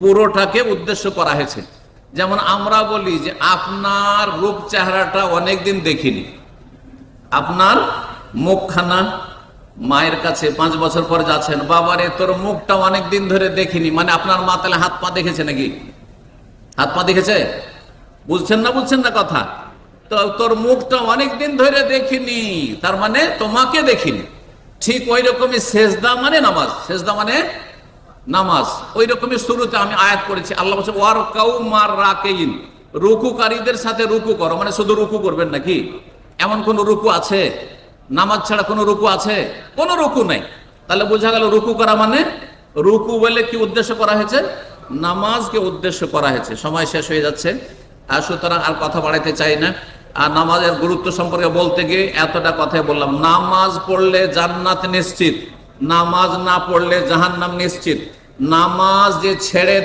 পুরোটাকে উদ্দেশ্য করা হয়েছে। যেমন আমরা বলি যে আপনার রূপ চেহারাটা অনেকদিন দেখিনি, আপনার মুখখানা, মায়ের কাছে 5 বছর পর যাচ্ছেন, বাবারে তোর মুখটা অনেকদিন ধরে দেখিনি, মানে আপনার মা তাহলে হাত পা দেখেছে নাকি? হাত পা দেখেছে? বুঝছেন না কথা? তো তোর মুখটা অনেকদিন ধরে দেখিনি, তার মানে তোমাকে দেখিনি। ঠিক ওই রকমই সেজদা মানে নামাজ, সেজদা মানে নামাজ। ওই রকমই শুরুতে আমি আয়াত করেছি, আল্লাহ বলছে ওয়ারকাউ মার রাকিন, রুকুকারীদের সাথে রুকু করো। মানে শুধু রুকু করবেন নাকি? এমন কোন রুকু আছে? নামাজ ছাড়া কোন রুকু আছে? কোন রুকু নাই। তাহলে বোঝা গেল রুকু করা মানে, রুকু বলে কি উদ্দেশ্য করা হয়েছে? নামাজকে উদ্দেশ্য করা হয়েছে। সময় শেষ হয়ে যাচ্ছে, আর সুতরাং আর কথা বাড়াইতে চাই না। আর নামাজের গুরুত্ব সম্পর্কে বলতে গিয়ে এতটা কথাই বললাম। নামাজ পড়লে জান্নাত নিশ্চিত, নামাজ না পড়লে জাহান্নাম নিশ্চিত। নামাজ যে ছেড়ে